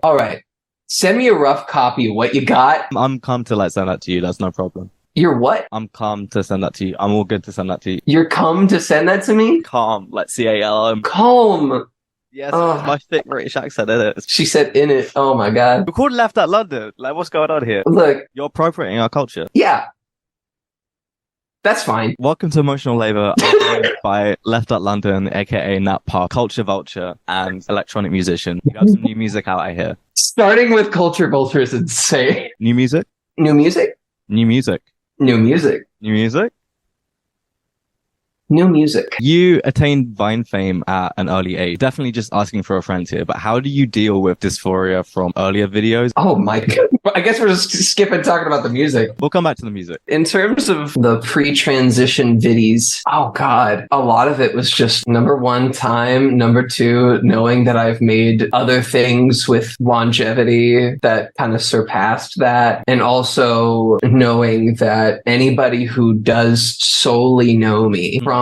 All right. Send me a rough copy of what you got. I'm calm to like send that to you. That's no problem. You're what? I'm calm to send that to you. I'm all good to send that to you. You're come to send that to me? Calm, like CALM. Calm. Yes, Oh. it's my thick British accent, isn't it? She said in it. Oh my God. We're called Left at London. Like, what's going on here? Look, You're appropriating our culture. yeah. That's fine. Welcome to Emotional Labour. I'm joined by Left at London, aka Nat Park, Culture Vulture, and electronic musician. You have some new music out, I hear. Starting with Culture Vulture is insane. New music? New music? New music. New music. New music? New music. You attained Vine fame at an early age. Definitely just asking for a friend here, but how do you deal with dysphoria from earlier videos? Oh my God. I guess we're just skipping talking about the music. We'll come back to the music. In terms of the pre-transition viddies, oh God, a lot of it was just number one, time. Number two, knowing that I've made other things with longevity that kind of surpassed that. And also knowing that anybody who does solely know me from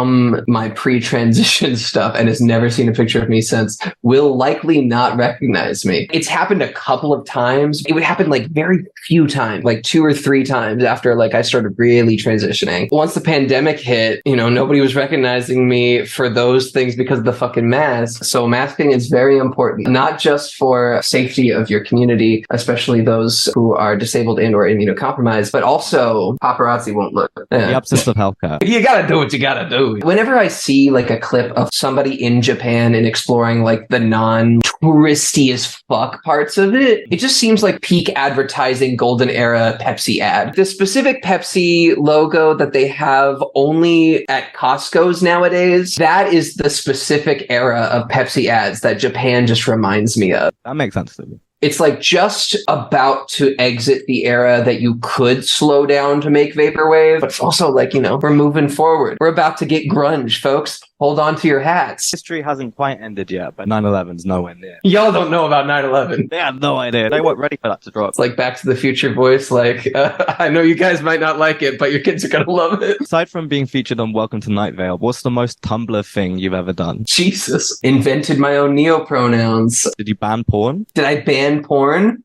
my pre-transition stuff and has never seen a picture of me since will likely not recognize me. It's happened a couple of times. It would happen like very few times, like 2 or 3 times after like I started really transitioning. Once the pandemic hit, nobody was recognizing me for those things because of the fucking mask. So masking is very important, not just for safety of your community, especially those who are disabled and or immunocompromised, but also paparazzi won't look. The absence of healthcare. You gotta do what you gotta do. Whenever I see like a clip of somebody in Japan and exploring like the non-touristy as fuck parts of it, it just seems like peak advertising golden era Pepsi ad. The specific Pepsi logo that they have only at Costco's nowadays, that is the specific era of Pepsi ads that Japan just reminds me of. That makes sense to me. It's like just about to exit the era that you could slow down to make vaporwave, but it's also like, we're moving forward. We're about to get grunge, folks. Hold on to your hats. History hasn't quite ended yet, but 9/11's nowhere near. Y'all don't know about 9/11. They had no idea. They weren't ready for that to drop. It's like Back to the Future voice, like, I know you guys might not like it, but your kids are gonna love it. Aside from being featured on Welcome to Night Vale, what's the most Tumblr thing you've ever done? Jesus. Invented my own neopronouns. Did you ban porn? Did I ban porn?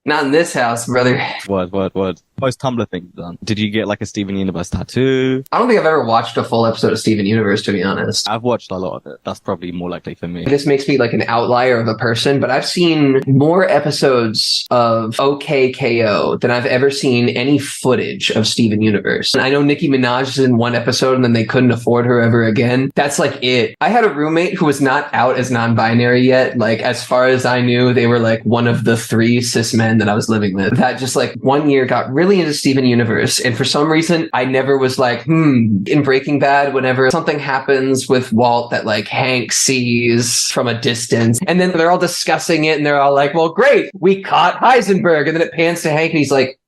Not in this house, brother. Word. Most Tumblr thing you've done. Did you get like a Steven Universe tattoo? I don't think I've ever watched a full episode of Steven Universe, to be honest. I've watched a lot of it. That's probably more likely for me. This makes me like an outlier of a person, but I've seen more episodes of OKKO than I've ever seen any footage of Steven Universe. And I know Nicki Minaj is in one episode and then they couldn't afford her ever again. That's like it. I had a roommate who was not out as non-binary yet. Like, as far as I knew, they were like one of the 3 cis men that I was living with. That just like one year got really into Steven Universe. And for some reason, I never was like, in Breaking Bad, whenever something happens with Walt that like Hank sees from a distance, and then they're all discussing it and they're all like, well, great, we caught Heisenberg. And then it pans to Hank and he's like,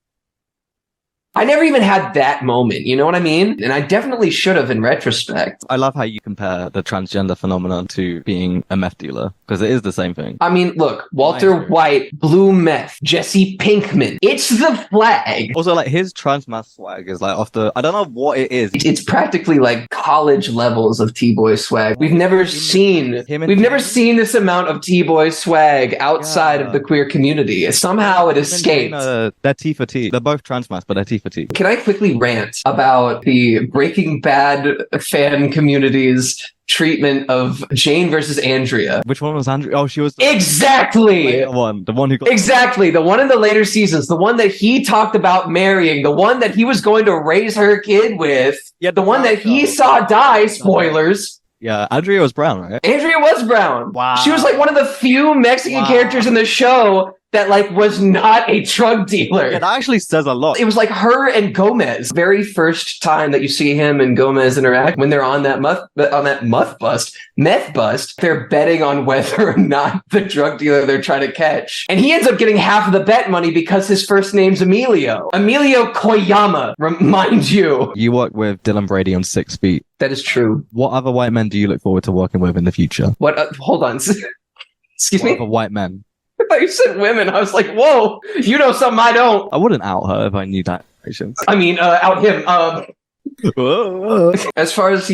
I never even had that moment, you know what I mean? And I definitely should have in retrospect. I love how you compare the transgender phenomenon to being a meth dealer, because it is the same thing. I mean, look, Walter White, blue meth, Jesse Pinkman. It's the flag. Also, like, his trans math swag is like off the... I don't know what it is. It's practically like college levels of T-boy swag. We've never seen this amount of T-boy swag outside of the queer community. Somehow it escaped. They're T for T. They're both trans math, but they're T for T. Can I quickly rant about the Breaking Bad fan community's treatment of Jane versus Andrea? Which one was Andrea? Oh, she was exactly the one who got exactly the one in the later seasons, the one that he talked about marrying, the one that he was going to raise her kid with, the one that he saw die. Spoilers. Yeah, Andrea was brown, right? Andrea was brown. Wow. She was like one of the few Mexican characters in the show that like was not a drug dealer. Yeah, that actually says a lot. It was like her and Gomez. Very first time that you see him and Gomez interact, when they're on that meth bust, they're betting on whether or not the drug dealer they're trying to catch. And he ends up getting half of the bet money because his first name's Emilio. Emilio Koyama, remind you. You work with Dylan Brady on 6 Feet. That is true. What other white men do you look forward to working with in the future? What? Hold on. Excuse me? What other white men? I thought you said women. I was like, whoa, you know something I don't. I wouldn't out her if I knew that information. I mean, out him. As far as,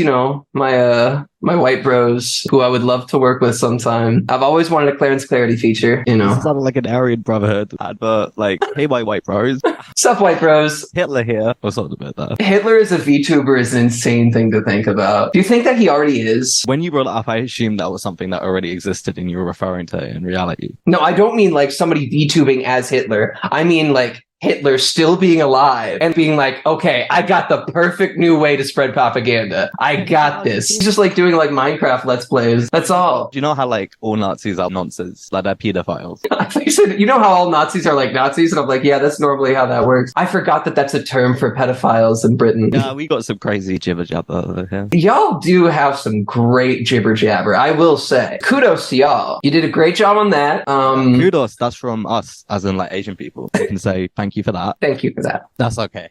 my white bros who I would love to work with sometime, I've always wanted a Clarence Clarity feature, This sounded like an Aryan Brotherhood advert, like, hey, my white bros. Sup, white bros? Hitler here. Or something like that. Hitler as a VTuber is an insane thing to think about. Do you think that he already is? When you brought it up, I assumed that was something that already existed and you were referring to it in reality. No, I don't mean like somebody VTubing as Hitler. I mean like Hitler still being alive and being like, okay, I got the perfect new way to spread propaganda. I got this. He's just like doing like Minecraft Let's Plays. That's all. Do you know how like all Nazis are nonsense? Like they're pedophiles. I think you said, you know how all Nazis are like Nazis? And I'm like, yeah, that's normally how that works. I forgot that that's a term for pedophiles in Britain. Yeah, we got some crazy jibber jabber over here. Y'all do have some great jibber jabber, I will say. Kudos to y'all. You did a great job on that. Kudos, that's from us, as in like Asian people. You can say thank you for that. Thank you for that. That's okay.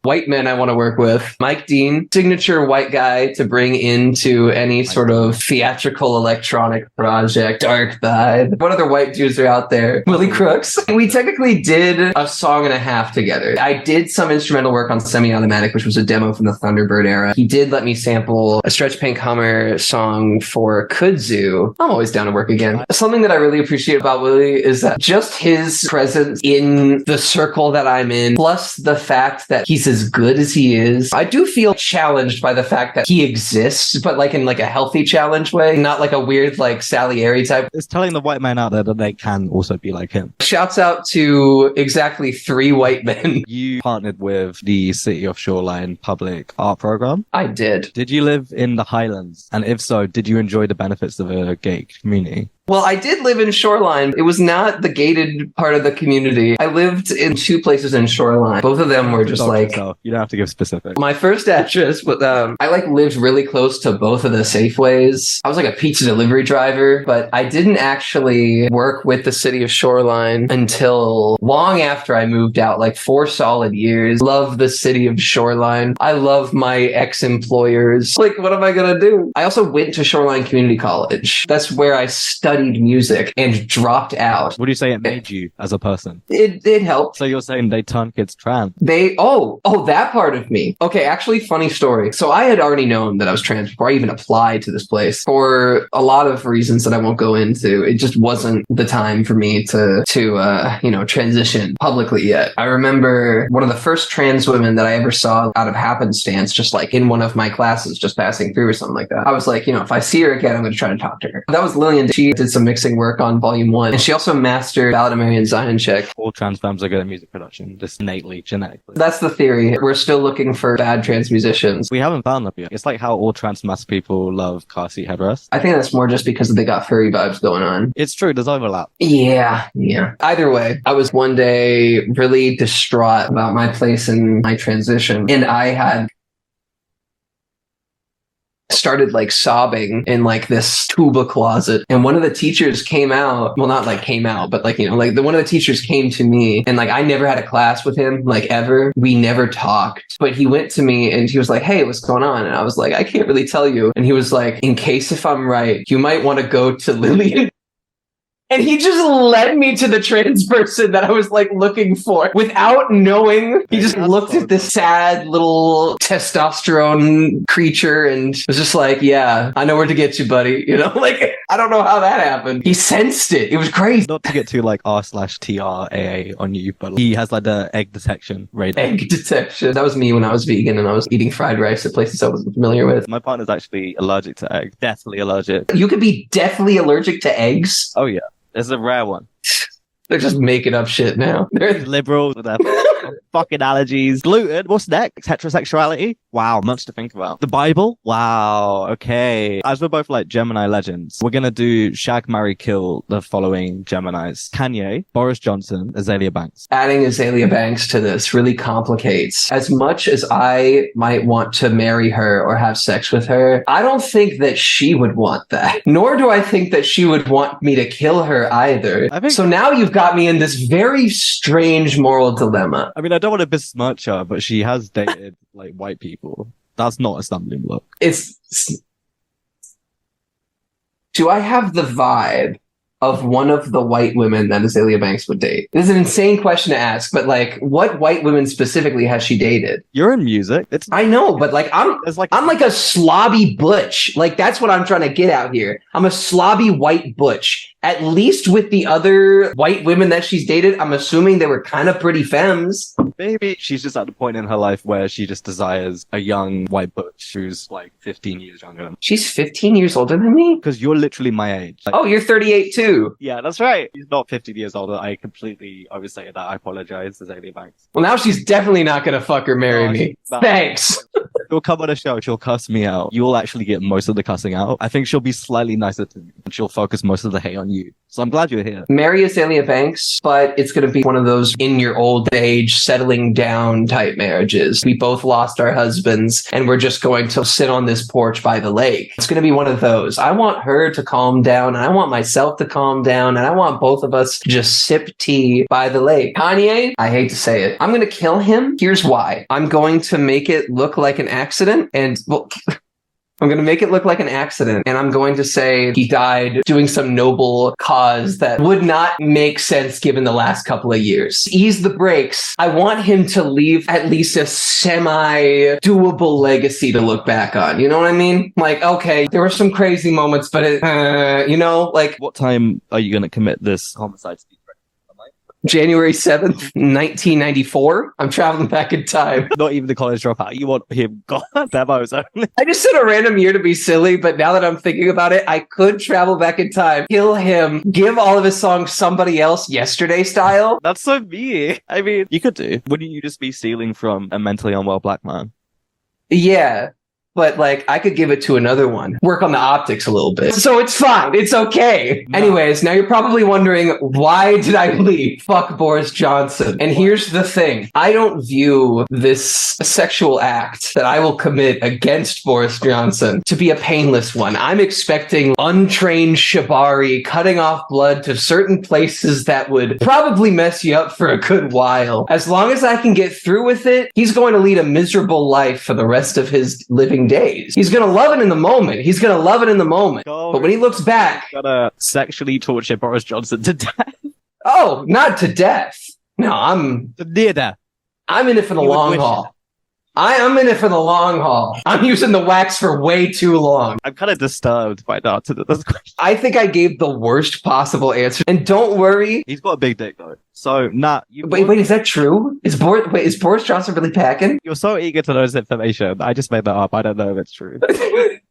White men I want to work with. Mike Dean, signature white guy to bring into any sort of theatrical electronic project. Dark vibe. What other white dudes are out there? Willie Crooks. We technically did a song and a half together. I did some instrumental work on Semi-Automatic, which was a demo from the Thunderbird era. He did let me sample a Stretch Pink Hummer song for Kudzu. I'm always down to work again. Something that I really appreciate about Willie is that just his presence in the circle that I'm in, plus the fact that he's as good as he is, I do feel challenged by the fact that he exists, but like in like a healthy challenge way, not like a weird like Salieri type. It's telling the white men out there that they can also be like him. Shouts out to exactly 3 white men. You partnered with the City of Shoreline Public Art Program. I did. Did you live in the Highlands? And if so, did you enjoy the benefits of a gay community? Well, I did live in Shoreline. It was not the gated part of the community. I lived in 2 places in Shoreline. Both of them were just like... You don't have to give specifics. My first address was, I like lived really close to both of the Safeways. I was like a pizza delivery driver, but I didn't actually work with the city of Shoreline until long after I moved out, like 4 solid years. Love the city of Shoreline. I love my ex-employers. Like, what am I gonna do? I also went to Shoreline Community College. That's where I studied music and dropped out. What do you say it made you as a person? It helped. So you're saying they turn kids trans? That part of me. Okay, actually, funny story. So I had already known that I was trans before I even applied to this place for a lot of reasons that I won't go into. It just wasn't the time for me to transition publicly yet. I remember one of the first trans women that I ever saw out of happenstance, just like in one of my classes, just passing through or something like that. I was like, if I see her again, I'm going to try to talk to her. That was Lillian. She did some mixing work on Volume 1, and she also mastered Ballad of Marian Zion-Check. All trans femmes are good at music production, just innately, genetically. That's the theory. We're still looking for bad trans musicians. We haven't found them yet. It's like how all trans mass people love car seat headrests. I think that's more just because they got furry vibes going on. It's true, there's overlap. Yeah. Either way, I was one day really distraught about my place in my transition, and I had started like sobbing in like this tuba closet, and one of the teachers came out, well, not like came out, but like, one of the teachers came to me, and like I never had a class with him, like ever. We never talked, but he went to me and he was like, hey, what's going on? And I was like, I can't really tell you. And he was like, in case if I'm right, you might want to go to Lillian. And he just led me to the trans person that I was like looking for without knowing. He just looked at this sad little testosterone creature and was just like, yeah, I know where to get you, buddy. Like, I don't know how that happened. He sensed it. It was crazy. Not to get too like r/TRAA on you, but he has like the egg detection radar. Egg detection. That was me when I was vegan and I was eating fried rice at places I wasn't familiar with. My partner's actually allergic to eggs. Deathly allergic. You could be deathly allergic to eggs? Oh, yeah. It's a rare one. They're just making up shit now. They're liberals with their fucking allergies. Gluten. What's next? Heterosexuality? Wow, much to think about. The Bible? Wow. Okay. As we're both like Gemini legends, we're gonna do shag, marry, kill the following Geminis: Kanye, Boris Johnson, Alia Banks. Adding Alia Banks to this really complicates. As much as I might want to marry her or have sex with her, I don't think that she would want that. Nor do I think that she would want me to kill her either. So now you've got me in this very strange moral dilemma. I mean, I don't want to besmirch her, but she has dated like white people. That's not a stumbling block. Do I have the vibe of one of the white women that Alia Banks would date? This is an insane question to ask, but like, what white women specifically has she dated? You're in music. I know, but like, I'm like a slobby butch. Like, that's what I'm trying to get out here. I'm a slobby white butch. At least with the other white women that she's dated, I'm assuming they were kind of pretty femmes. Maybe she's just at the point in her life where she just desires a young white butch who's like 15 years younger. She's 15 years older than me? Because you're literally my age. Like, oh, you're 38 too. Yeah, that's right. She's not 15 years older. I completely overstated that. I apologize to Alia Banks. Well, now she's definitely not going to fuck or marry me. Thanks. She'll come on a show. She'll cuss me out. You'll actually get most of the cussing out. I think she'll be slightly nicer to me. And she'll focus most of the hate on you. So I'm glad you're here. Marry Alia Banks, but it's going to be one of those in your old age, settling down type marriages. We both lost our husbands and we're just going to sit on this porch by the lake. It's going to be one of those. I want her to calm down and I want myself to calm down and I want both of us to just sip tea by the lake. Kanye, I hate to say it, I'm going to kill him. Here's why. I'm going to make it look like an accident and, well, I'm going to make it look like an accident, and I'm going to say he died doing some noble cause that would not make sense given the last couple of years. Ease the brakes. I want him to leave at least a semi-doable legacy to look back on. You know what I mean? Like, okay, there were some crazy moments, but you know, like... What time are you going to commit this homicide speech? January 7th, 1994. I'm traveling back in time. Not even the college dropout. You want him gone? Demos only. I just said a random year to be silly, but now that I'm thinking about it, I could travel back in time, kill him, give all of his songs somebody else yesterday style. That's so me. I mean, you could do. Wouldn't you just be stealing from a mentally unwell black man? Yeah. But, like, I could give it to another one. Work on the optics a little bit. So it's fine. It's okay. No. Anyways, now you're probably wondering, why did I leave? Fuck Boris Johnson. And here's the thing. I don't view this sexual act that I will commit against Boris Johnson to be a painless one. I'm expecting untrained shibari cutting off blood to certain places that would probably mess you up for a good while. As long as I can get through with it, he's going to lead a miserable life for the rest of his living days. He's gonna love it in the moment. But when he looks back, gonna sexually torture Boris Johnson to death. Oh, not to death. No, I'm near death. I'm in it for the long haul. I'm in it for the long haul. I'm using the wax for way too long. I'm kind of disturbed by that to this question. I think I gave the worst possible answer. And don't worry. He's got a big dick though. So, Wait, is that true? Is Boris Johnson really packing? You're so eager to know this information. I just made that up. I don't know if it's true.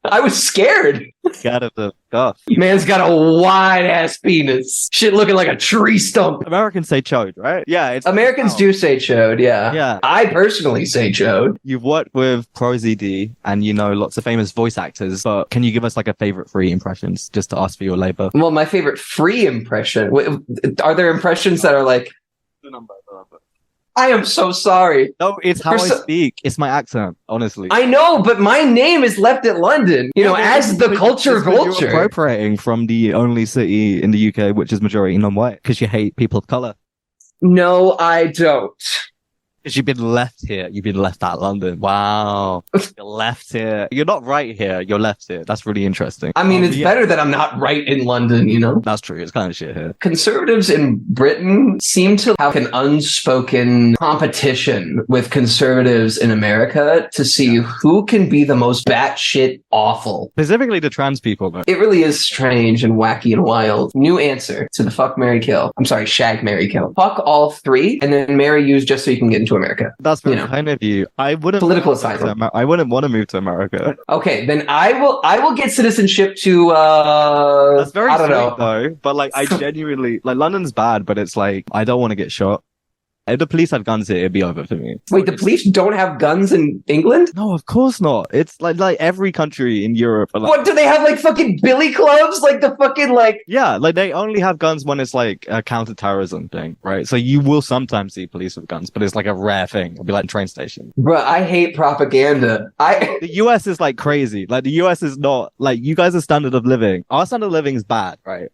I was scared. Scared of the guff. Man's got a wide-ass penis. Shit looking like a tree stump. Americans say chode, right? Yeah. Americans do say chode, yeah. Yeah. I personally say chode. You've worked with ProZD and you know lots of famous voice actors, but can you give us like a favorite free impressions just to ask for your labor? Well, my favorite free impression. Are there impressions that are like... The number. I am so sorry. No, it's how I speak. It's my accent, honestly. I know, but my name is left at London, you know, as the culture vulture. You're appropriating from the only city in the UK which is majority non-white because you hate people of color. No, I don't. Because you've been left here. You've been left out London. Wow. You're left here. You're not right here. You're left here. That's really interesting. I mean, it's better that I'm not right in London, you know? That's true. It's kind of shit here. Conservatives in Britain seem to have an unspoken competition with conservatives in America to see who can be the most batshit awful. Specifically to trans people, though. It really is strange and wacky and wild. New answer to the fuck, marry, kill. I'm sorry, shag, marry, kill. Fuck all three and then marry you just so you can get into America. That's very kind of you. I wouldn't political asylum. I wouldn't want to move to America. Okay, then I will get citizenship to That's very sweet though. But like I genuinely like London's bad, but it's like I don't want to get shot. If the police had guns here, it'd be over for me. Wait, the police don't have guns in England? No, of course not. It's like every country in Europe. Like, what, do they have like fucking billy clubs? Like the fucking like... Yeah, like they only have guns when it's like a counter-terrorism thing, right? So you will sometimes see police with guns, but it's like a rare thing. It'll be like a train station. Bruh, I hate propaganda. The US is like crazy. Like the US is not... Like you guys' standard of living. Our standard of living is bad, right?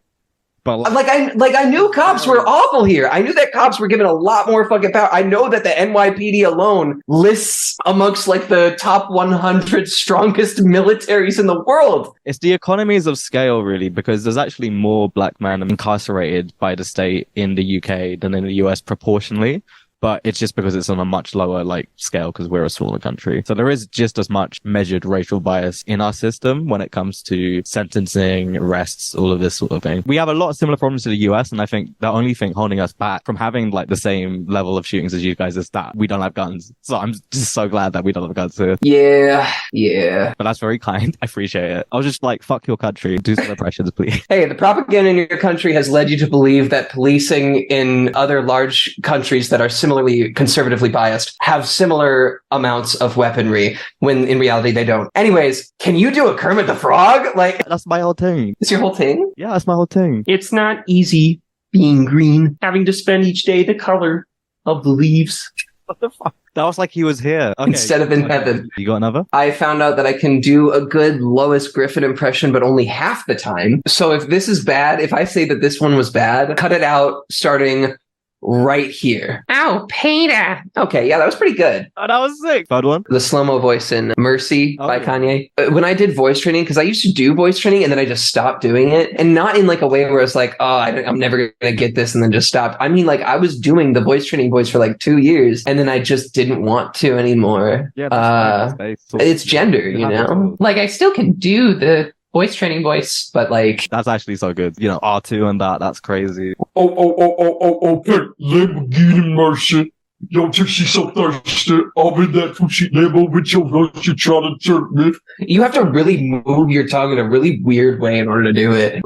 But I knew cops were awful here. I knew that cops were given a lot more fucking power. I know that the NYPD alone lists amongst like the top 100 strongest militaries in the world. it's the economies of scale, really, because there's actually more black men incarcerated by the state in the UK than in the US proportionally. But it's just because it's on a much lower like scale because we're a smaller country. So there is just as much measured racial bias in our system when it comes to sentencing, arrests, all of this sort of thing. We have a lot of similar problems to the US, and I think the only thing holding us back from having like the same level of shootings as you guys is that we don't have guns. So I'm just so glad that we don't have guns here. Yeah. But that's very kind. I appreciate it. I was just like, fuck your country. Do some oppressions, please. Hey, the propaganda in your country has led you to believe that policing in other large countries that are similarly conservatively biased have similar amounts of weaponry when in reality they don't. Anyways, can you do a Kermit the Frog? Like, That's my whole thing. it's your whole thing? Yeah, that's my whole thing. It's not easy being green, having to spend each day the color of the leaves What the fuck? That was like he was here. Okay. instead of in heaven. You got another? I found out that I can do a good Lois Griffin impression, but only half the time. So if this is bad, if I say that this one was bad, cut it out starting right here. Oh, Peter. Okay, yeah, that was pretty good. Oh, that was sick. Third one? The slow-mo voice in Mercy by yeah. Kanye. When I did voice training, because I used to do voice training and then I just stopped doing it. And not in like a way where it's like, oh, I'm never going to get this and then just stopped. I mean, like I was doing the voice training voice for like 2 years and then I just didn't want to anymore. Yeah, that's It's gender, you know? Like I still can do the voice training voice, but like... That's actually so good. You know, R2 and that's crazy. Okay, Lamborghini Mercy. Yo, she's so thirsty. I'm in that Gucci Lambo with your voice. You trying to jerk me? You have to really move your tongue in a really weird way in order to do it.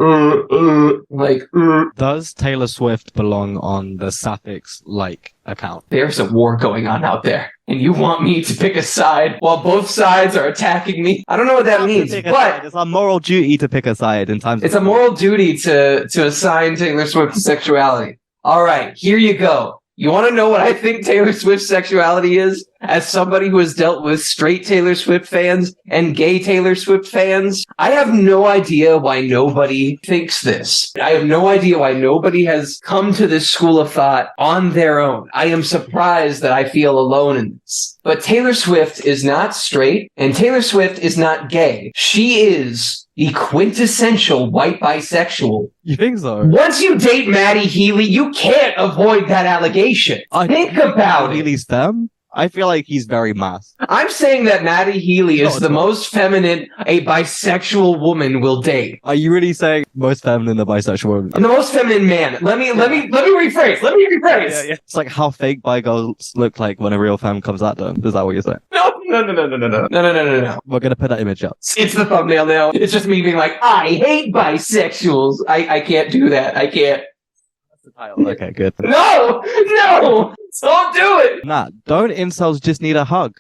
Does Taylor Swift belong on the Sapphics like account? There's a war going on out there, and you want me to pick a side while both sides are attacking me? I don't know what that means, but it's our moral duty to pick a side in times. it's a moral duty to assign Taylor Swift's sexuality. All right, here you go. You want to know what I think Taylor Swift's sexuality is? As somebody who has dealt with straight Taylor Swift fans and gay Taylor Swift fans, I have no idea why nobody thinks this. I have no idea why nobody has come to this school of thought on their own. I am surprised that I feel alone in this. But Taylor Swift is not straight, and Taylor Swift is not gay. She is the quintessential white bisexual. You think so? Once you date Maddie Healy, you can't avoid that allegation. Think about it. Healy's femme? I feel like he's very mass. I'm saying that Maddie Healy is the most feminine a bisexual woman will date. Are you really saying most feminine a bisexual woman? The most feminine man. Let me rephrase. Yeah. It's like how fake bi girls look like when a real femme comes at them. Is that what you're saying? No. We're gonna put that image up. It's the thumbnail now. It's just me being like, I hate bisexuals. I can't do that. I can't. That's the title. Okay, good. No! Don't do it! Nah, don't incels just need a hug?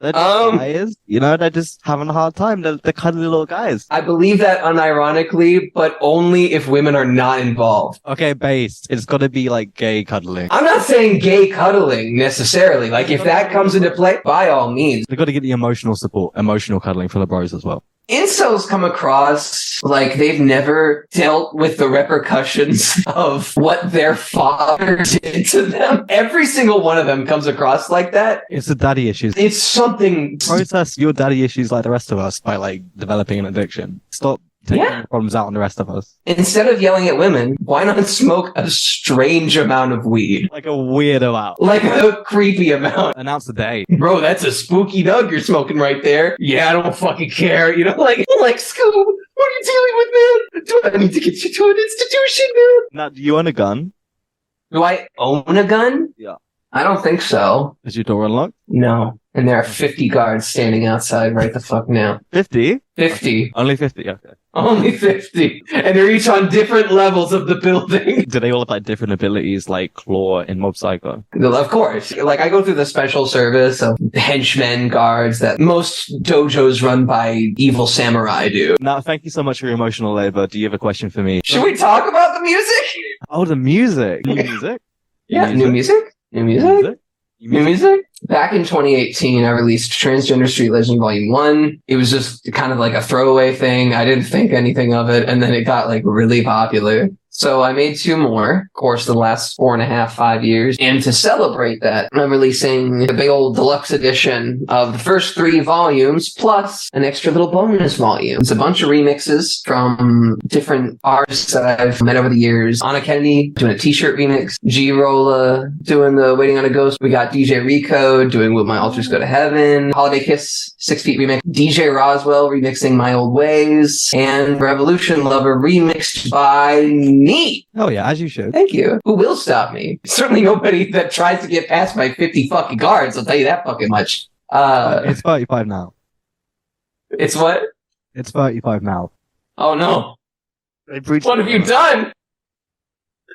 They're just guys, you know, they're just having a hard time. They're cuddly little guys. I believe that unironically, but only if women are not involved. Okay, based. It's gotta be like gay cuddling. I'm not saying gay cuddling necessarily. Like, if that comes into play, by all means. They gotta get the emotional support, emotional cuddling for the bros as well. Incels come across like they've never dealt with the repercussions of what their father did to them. Every single one of them comes across like that. It's the daddy issues. It's something... Process your daddy issues like the rest of us by like developing an addiction. Stop taking the problems out on the rest of us. Instead of yelling at women, why not smoke a strange amount of weed? Like a weird amount. Like a creepy amount. Announce the day. Bro, that's a spooky nug you're smoking right there. Yeah, I don't fucking care. You know, like Scoob, what are you dealing with, man? Do I need to get you to an institution, man? Now, do you own a gun? Do I own a gun? Yeah. I don't think so. Is your door unlocked? No. And there are 50 guards standing outside right the fuck now. 50? 50. Only 50, okay. Only 50. And they're each on different levels of the building. Do they all have like different abilities like Claw in Mob Psycho? Of course. Like, I go through the special service of henchmen guards that most dojos run by evil samurai do. Now, thank you so much for your emotional labor. Do you have a question for me? Should we talk about the music? Oh, the music. New music? Yeah, new music? New music? New music? Back in 2018, I released Transgender Street Legend Volume 1. It was just kind of like a throwaway thing. I didn't think anything of it. And then it got like really popular. So I made 2 more, of course, the last 4.5, 5 years. And to celebrate that, I'm releasing the big old deluxe edition of the first 3 volumes, plus an extra little bonus volume. It's a bunch of remixes from different artists that I've met over the years. Anna Kennedy doing a t-shirt remix. G-Rolla doing the Waiting on a Ghost. We got DJ Rico doing Will My Altars Go to Heaven. Holiday Kiss 6 Feet remix. DJ Roswell remixing My Old Ways. And Revolution Lover remixed by me. Oh yeah, as you should. Thank you. Who will stop me? Certainly nobody that tries to get past my 50 fucking guards. I'll tell you that fucking much. It's 35 now. It's what? It's 35 now. Oh no. What have you done?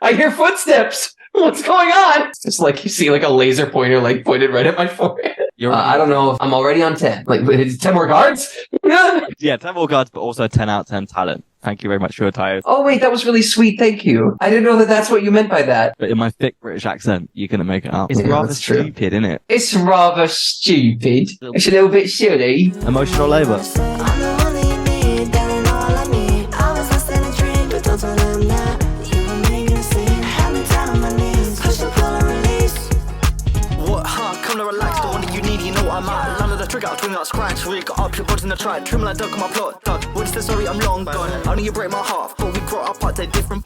I hear footsteps. What's going on? It's just like you see like a laser pointer like pointed right at my forehead. I don't know if I'm already on 10. Like, it's 10 more guards? Yeah, 10 more guards, but also 10 out of 10 talent. Thank you very much for your time. Oh, wait, that was really sweet. Thank you. I didn't know that that's what you meant by that. But in my thick British accent, you couldn't make it out. It's Yeah, rather that's true. stupid, isn't it? It's rather stupid. It's a little bit silly. Emotional labour. Scratch, we got up your butt in the track, trim like dog on my plot, dog. What's the story? I'm long gone. Only you break my heart, but we grow up at a different